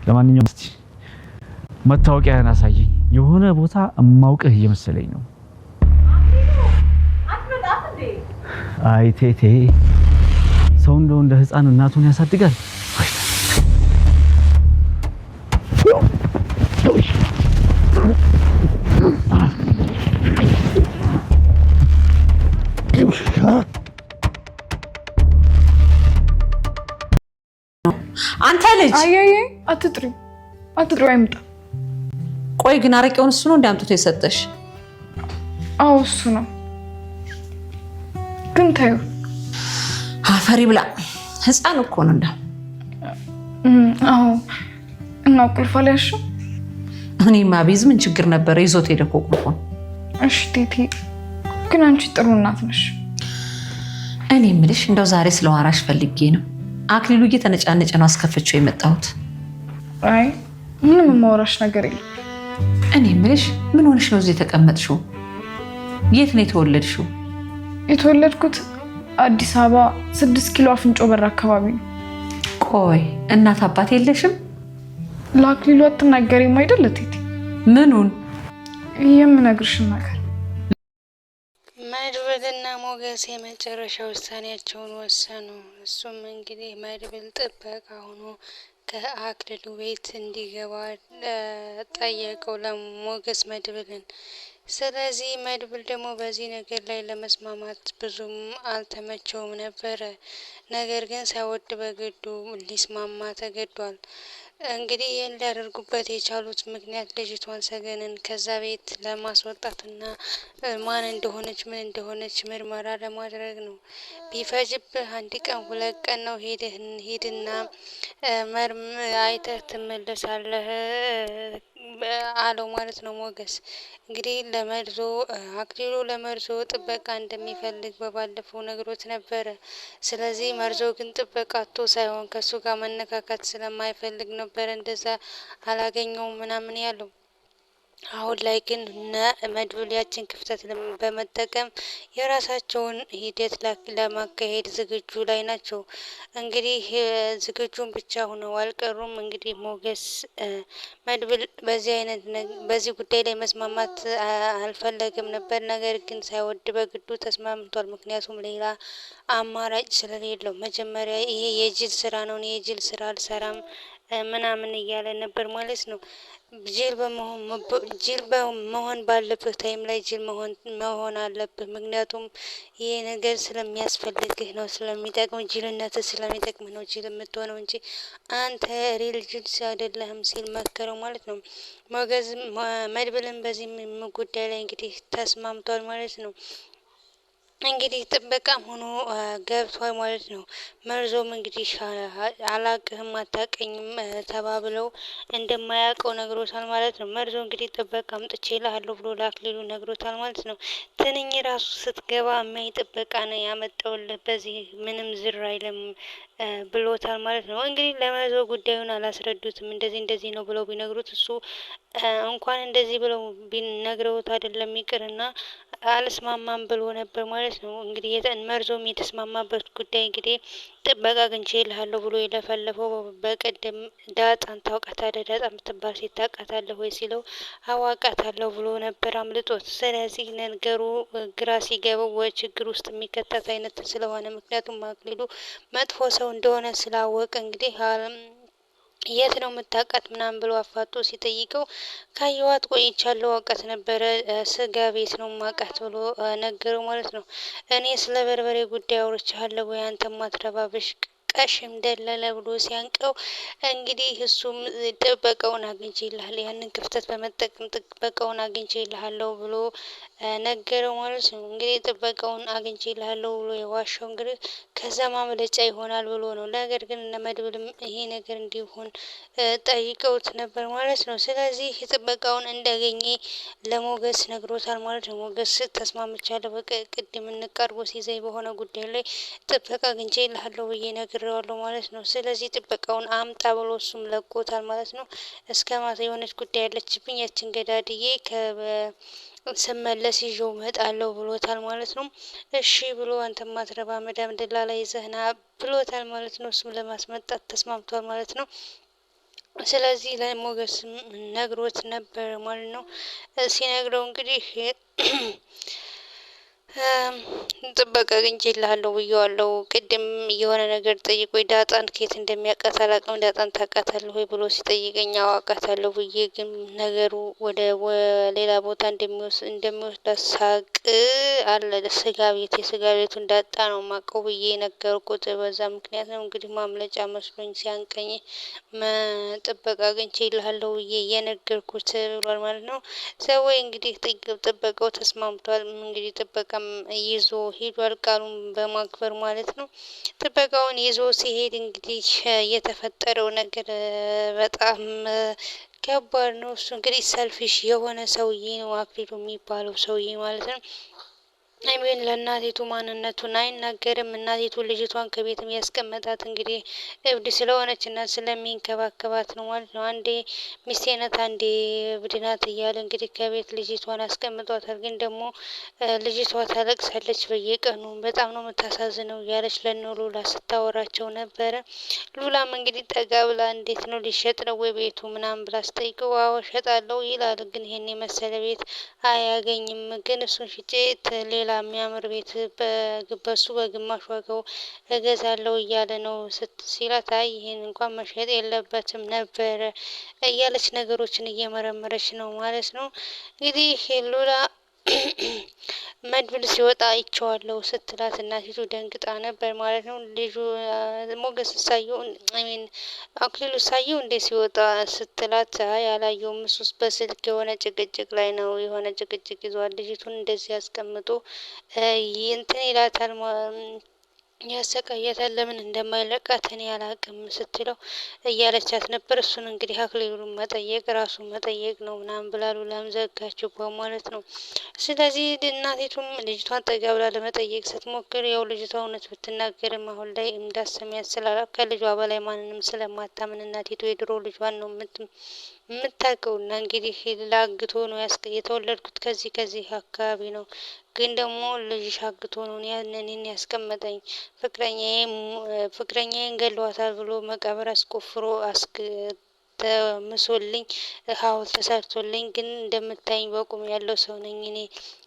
ለማንኛውም እስቲ መታወቂያን አሳየኝ። የሆነ ቦታ እማውቅህ እየመሰለኝ ነው። አይ ቴቴ ሰው እንደው እንደ ህፃን እናቱን ያሳድጋል። አንተ ልጅ አይ አትጥሪ አይምጣ። ቆይ ግን አረቄውን እሱ ነው እንዳምጥቶ የሰጠሽ? አዎ እሱ ነው። ግን ታዩ አፈሪ ብላ ህፃን እኮ ነው እንዳ። አዎ እና ቁልፍ አልያዝሽም? እኔማ ቢዝ ምን ችግር ነበር? ይዞት ሄደ እኮ ቁልፉን። እሺ ቴቴ ግን አንቺ ጥሩ እናት ነሽ። እኔ የምልሽ እንደው ዛሬ ስለዋራሽ ፈልጌ ነው። አክሊሉ እየተነጫነጨ ነው አስከፍቼው የመጣሁት። አይ ምንም የማወራሽ ነገር የለም። እኔ የምልሽ ምን ሆነሽ ነው እዚህ የተቀመጥሽው? የት ነው የተወለድሽው? የተወለድኩት አዲስ አበባ 6 ኪሎ አፍንጮ በር አካባቢ ነው። ቆይ እናት አባት የለሽም? ለአክሊሉ አትናገሪም አይደል ቴቴ? ምኑን? የምነግርሽን ነገር። መድብልና ሞገስ የመጨረሻ ውሳኔያቸውን ወሰኑ። እሱም እንግዲህ መድብል ጥበቃ ሆኖ ከአክሊሉ ቤት እንዲገባ ጠየቀው ለሞገስ መድብልን። ስለዚህ መድብል ደግሞ በዚህ ነገር ላይ ለመስማማት ብዙም አልተመቸውም ነበረ። ነገር ግን ሳይወድ በግዱ ሊስማማ ተገዷል። እንግዲህ ይህን ሊያደርጉበት የቻሉት ምክንያት ልጅቷን ሰገንን ከዛ ቤት ለማስወጣትና ማን እንደሆነች ምን እንደሆነች ምርመራ ለማድረግ ነው። ቢፈጅብህ 1 ቀን 2 ቀን ነው። ሂድና አይተህ ትመለሳለህ አለው ማለት ነው ሞገስ። እንግዲህ አክሊሉ ለመርዞ ጥበቃ እንደሚፈልግ በባለፈው ነግሮት ነበረ። ስለዚህ መርዞ ግን ጥበቃ አቶ ሳይሆን ከሱ ጋር መነካካት ስለማይፈልግ ነበረ እንደዛ አላገኘውም ምናምን ያለው። አሁን ላይ ግን መድብል ያችን ክፍተት በመጠቀም የራሳቸውን ሂደት ለማካሄድ ዝግጁ ላይ ናቸው። እንግዲህ ዝግጁን ብቻ ሆነው አልቀሩም። እንግዲህ ሞገስ መድብል በዚህ ጉዳይ ላይ መስማማት አልፈለግም ነበር። ነገር ግን ሳይወድ በግዱ ተስማምቷል። ምክንያቱም ሌላ አማራጭ ስለሌለው መጀመሪያ ይሄ የጅል ስራ ነው፣ የጅል ስራ አልሰራም ምናምን እያለ ነበር ማለት ነው። ጅል በመሆን ባለብህ ታይም ላይ ጅል መሆን አለብህ። ምክንያቱም ይሄ ነገር ስለሚያስፈልግህ ነው፣ ስለሚጠቅም ጅልነት ስለሚጠቅምህ ነው ጅል የምትሆነው እንጂ አንተ ሪል ጅል አይደለህም ሲል መከረው ማለት ነው። መድብልን በዚህ ጉዳይ ላይ እንግዲህ ተስማምቷል ማለት ነው። እንግዲህ ጥበቃም ሆኖ ገብቷል ማለት ነው። መርዞም እንግዲህ አላቅህም አታቀኝም ተባብለው እንደማያውቀው ነግሮታል ማለት ነው። መርዞ እንግዲህ ጥበቃ አምጥቼልሃለሁ ብሎ ለአክሊሉ ነግሮታል ማለት ነው። ትንኝ ራሱ ስትገባ የሚያይ ጥበቃ ነው ያመጣውልህ፣ በዚህ ምንም ዝር አይልም ብሎታል ማለት ነው። እንግዲህ ለመርዞ ጉዳዩን አላስረዱትም። እንደዚህ ነው ብለው ቢነግሩት እሱ እንኳን እንደዚህ ብለው ቢነግረውት አይደለም ይቅርና አልስማማም ብሎ ነበር ማለት ነው። እንግዲህ መርዞም የተስማማበት ጉዳይ እንግዲህ ጥበቃ አግኝቼልሃለሁ ብሎ የለፈለፈው በቀደም ዳጣን ታውቃታለህ? ዳጣ የምትባል ሴት ታውቃታለህ ወይ ሲለው አዋቃታለሁ ብሎ ነበር አምልጦት። ስለዚህ ነገሩ ግራ ሲገባው ችግር ውስጥ የሚከተት አይነት ስለሆነ ምክንያቱም አክሊሉ መጥፎ ሰው እንደሆነ ስላወቀ እንግዲህ የት ነው የምታውቃት ምናምን ብሎ አፋጦ ሲጠይቀው ካየዋት ቆይቻለሁ፣ አውቃት ነበረ፣ ስጋ ቤት ነው ማውቃት ብሎ ነገረው ማለት ነው። እኔ ስለ በርበሬ ጉዳይ አውርቻለሁ ወይ አንተ ማትረባብሽ ቀሽም ደለለ ብሎ ሲያንቀው እንግዲህ እሱም ጥበቃውን አግኝቼልሃለሁ፣ ያንን ክፍተት በመጠቀም ጥበቃውን አግኝቼልሃለሁ ብሎ ነገረው ማለት ነው። እንግዲህ ጥበቃውን አግኝቼልሃለሁ ብሎ የዋሻው እንግዲህ ከዛ ማምለጫ ይሆናል ብሎ ነው። ነገር ግን እነ መድብልም ይሄ ነገር እንዲሆን ጠይቀውት ነበር ማለት ነው። ስለዚህ ጥበቃውን እንዳገኘ ለሞገስ ነግሮታል ማለት ነው። ሞገስ ተስማምቻለሁ፣ በቅድም እንቀርቦ ሲዘይ በሆነ ጉዳይ ላይ ጥበቃ አግኝቼልሃለሁ ብዬ ነግሬዋለሁ ማለት ነው። ስለዚህ ጥበቃውን አምጣ ብሎ እሱም ለቆታል ማለት ነው። እስከ ማታ የሆነች ጉዳይ ያለችብኝ ያችን ገዳድዬ ስመለስ ይዤው እመጣለሁ ብሎታል ማለት ነው። እሺ ብሎ አንተ ማትረባ መዳም ደላላ ይዘህና ብሎታል ማለት ነው። እሱም ለማስመጣት ተስማምቷል ማለት ነው። ስለዚህ ለሞገስም ነግሮት ነበር ማለት ነው። ሲነግረው እንግዲህ ጥበቃ አግኝቼልሃለሁ ብዬዋለሁ። ቅድም የሆነ ነገር ጠይቆኝ ዳጣን ከየት እንደሚያውቃት አላውቅም። ዳጣን ታውቃታለህ ወይ ብሎ ሲጠይቀኝ አዎ አውቃታለሁ ብዬ ግን ነገሩ ወደ ሌላ ቦታ እንደሚወስዳት ሳቅ አለ የስጋ ቤቱን ዳጣ ነው የማውቀው ብዬ ነገርኩት። በዛ ምክንያት ነው እንግዲህ ማምለጫ መስሎኝ ሲያንቀኝ ጥበቃ አግኝቼልሃለሁ ብዬ የነገርኩት ብሏል ማለት ነው። ሰውዬ እንግዲህ ጥበቃው ተስማምቷል። እንግዲህ ጥበቃም ይዞ ሄዷል፣ ቃሉን በማክበር ማለት ነው። ጥበቃውን ይዞ ሲሄድ እንግዲህ የተፈጠረው ነገር በጣም ከባድ ነው። እሱ እንግዲህ ሰልፊሽ የሆነ ሰውዬ ነው አክሊሉ የሚባለው ሰውዬ ማለት ነው። አይሜን ለእናቲቱ ማንነቱን አይናገርም። እናቲቱ ልጅቷን ከቤትም ያስቀመጣት እንግዲህ እብድ ስለሆነች እና ስለሚንከባከባት ነው ማለት ነው። አንዴ ሚስቴ ናት፣ አንዴ እብድ ናት እያለ እንግዲህ ከቤት ልጅቷን አስቀምጧታል። ግን ደግሞ ልጅቷ ታለቅሳለች በየቀኑ በጣም ነው የምታሳዝነው እያለች ለነ ሉላ ስታወራቸው ነበረ። ሉላም እንግዲህ ጠጋ ብላ እንዴት ነው ሊሸጥ ነው ወይ ቤቱ ምናምን ብላ ስጠይቀው አዎ እሸጣለሁ ይላል። ግን ይሄን የመሰለ ቤት አያገኝም። ግን እሱን ሽጬ ሌላ የሚያምር ቤት በሱ በግማሽ ዋጋው እገዛለሁ እያለ ነው ሲላት፣ አይ ይሄን እንኳን መሸጥ የለበትም ነበረ እያለች ነገሮችን እየመረመረች ነው ማለት ነው። እንግዲህ ሉላ መድብል ሲወጣ አይቼዋለሁ ስትላት እናቲቱ ደንግጣ ነበር ማለት ነው። ልጁ ሞገስ ሳየው አክሊሉ ሳየው እንዴ ሲወጣ ስትላት፣ አይ አላየውም፣ እሱስ በስልክ የሆነ ጭቅጭቅ ላይ ነው፣ የሆነ ጭቅጭቅ ይዟል፣ ልጅቱን እንደዚህ አስቀምጦ እንትን ይላታል ያሰቃያታል፣ ለምን እንደማይለቃት እኔ አላቅም ስትለው እያለቻት ነበር። እሱን እንግዲህ አክሊሉን መጠየቅ ራሱን መጠየቅ ነው ምናምን ብላ ሉላም ዘጋችው ማለት ነው። ስለዚህ እናቲቱም ልጅቷን ጠጋ ብላ ለመጠየቅ ስትሞክር ያው ልጅቷ እውነት ብትናገርም አሁን ላይ እንዳሰሚያት ስላላ ከልጇ በላይ ማንንም ስለማታምን እናቲቱ የድሮ ልጇን ነው የምታውቀው። እና እንግዲህ ላግቶ ነው የተወለድኩት ከዚህ አካባቢ ነው፣ ግን ደግሞ ልጅሽ አግቶ ነው ያንን ያስቀመጠኝ ፍቅረኛዬን ገለዋታል ብሎ መቃብር አስቆፍሮ ተምሶልኝ ሐውልት ተሰርቶልኝ፣ ግን እንደምታይኝ በቁም ያለው ሰው ነኝ እኔ።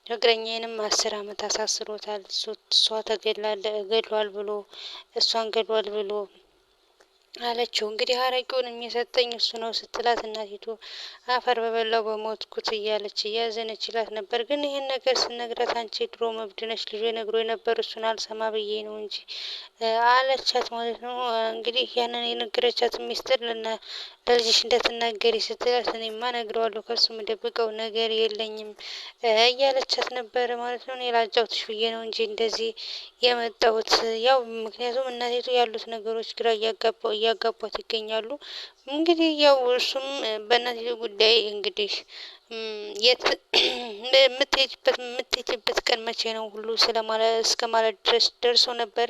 ፍቅረኛዬንም 10 ዓመት አሳስሮታል። እሷ ገድሏል ብሎ እሷን ገድሏል ብሎ አለችው። እንግዲህ አረቂውን የሚሰጠኝ እሱ ነው ስትላት እናቲቱ አፈር በበላው በሞትኩት እያለች እያዘነችላት ነበር። ግን ይህን ነገር ስነግራት አንቺ ድሮ መብድ ነሽ፣ ልጆ ነግሮ የነበር እሱን አልሰማ ብዬ ነው እንጂ አለቻት ማለት ነው። እንግዲህ ያንን የነገረቻት ሚስጥር ለልጅሽ እንደትናገሪ ስትላት እኔማ ነግረዋለሁ ከሱ የምደብቀው ነገር የለኝም እያለቻት ነበረ ማለት ነው። እኔ ላጫውትሽ ብዬ ነው እንጂ እንደዚህ የመጣሁት ያው ምክንያቱም እናቲቱ ያሉት ነገሮች ግራ እያጋቧት ይገኛሉ። እንግዲህ ያው እሱም በእናቲቱ ጉዳይ እንግዲህ የምትሄጂበት ቀን መቼ ነው ሁሉ እስከ ማለት ድረስ ደርሶ ነበር።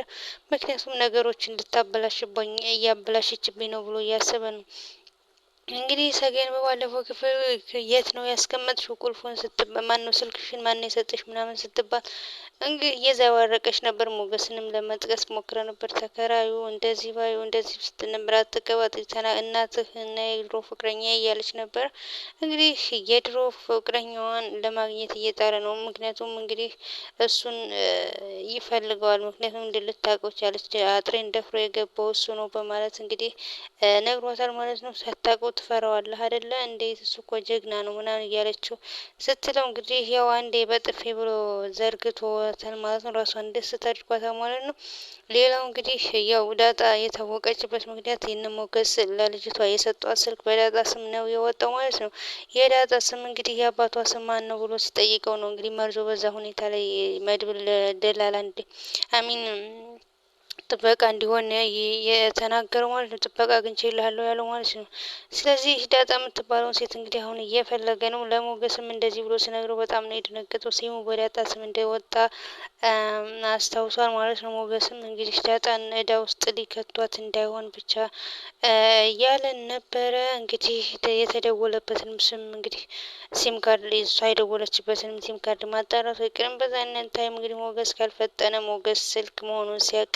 ምክንያቱም ነገሮችን ልታበላሽብኝ እያበላሸችብኝ ነው ብሎ እያሰበ ነው። እንግዲህ ሰገን በባለፈው ክፍል የት ነው ያስቀመጥሽው ቁልፉን ስትባል፣ ማን ነው ስልክሽን ማን ነው የሰጠሽ ምናምን ስትባል እንግዲህ እየዘዋረቀች ነበር። ሞገስንም ለመጥቀስ ሞክረ ነበር። ተከራዩ እንደዚህ ባዩ እንደዚህ ስትነበር አትቀባት እናትህ እና የድሮ ፍቅረኛ እያለች ነበር። እንግዲህ የድሮ ፍቅረኛዋን ለማግኘት እየጣረ ነው። ምክንያቱም እንግዲህ እሱን ይፈልገዋል። ምክንያቱም እንድልታውቀው ቻለች። አጥሬን ደፍሮ የገባው እሱ ነው በማለት እንግዲህ ነግሯታል ማለት ነው። ሳታውቀው ትፈራዋለህ አይደለ? እንዴት እሱ እኮ ጀግና ነው ምናምን እያለችው ስትለው እንግዲህ ያው አንዴ በጥፌ ብሎ ዘርግቶታል ማለት ነው። ራሷን ደስ ታድርጓታል ማለት ነው። ሌላው እንግዲህ ያው ዳጣ የታወቀችበት ምክንያት ይህን ሞገስ ለልጅቷ የሰጧት ስልክ በዳጣ ስም ነው የወጣው ማለት ነው። የዳጣ ስም እንግዲህ የአባቷ ስም ማን ነው ብሎ ሲጠይቀው ነው እንግዲህ መርዞ በዛ ሁኔታ ላይ መድብል ደላላ አሚን ጥበቃ እንዲሆን የተናገረው ማለት ነው። ጥበቃ አግኝቼልሃለሁ ያለው ማለት ነው። ስለዚህ ዳጣ የምትባለውን ሴት እንግዲህ አሁን እየፈለገ ነው። ለሞገስም እንደዚህ ብሎ ሲነግረው በጣም ነው የደነገጠው። ሲሙ በዳጣ ስም እንደወጣ አስታውሷል ማለት ነው። ሞገስም እንግዲህ ዳጣን እዳ ውስጥ ሊከቷት እንዳይሆን ብቻ እያለን ነበረ። እንግዲህ የተደወለበትንም ስም እንግዲህ ሲም ካርድ እሷ የደወለችበትንም ሲም ካርድ ማጣራቱ አይቀርም። በዛን ታይም እንግዲህ ሞገስ ካልፈጠነ ሞገስ ስልክ መሆኑን ሲያቅ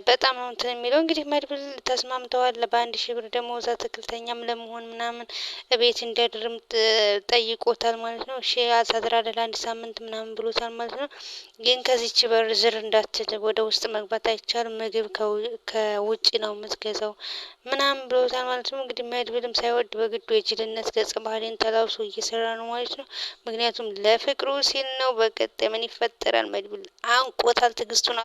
በጣም ነው እንትን የሚለው። እንግዲህ መድብል ተስማምተዋል። በ1 ሺህ ብር ደሞዝ አትክልተኛም ለመሆን ምናምን ቤት እንዲያድርም ጠይቆታል ማለት ነው። እሺ አሳድራለሁ ለ1 ሳምንት ምናምን ብሎታል ማለት ነው። ግን ከዚች በር ዝር እንዳትል፣ ወደ ውስጥ መግባት አይቻልም፣ ምግብ ከውጭ ነው የምትገዛው ምናምን ብሎታል ማለት ነው። እንግዲህ መድብልም ሳይወድ በግዱ የጅልነት ገጸ ባህሪን ተላብሶ እየሰራ ነው ማለት ነው። ምክንያቱም ለፍቅሩ ሲል ነው። በቀጣይ ምን ይፈጠራል? መድብል አንቆታል ትዕግስቱን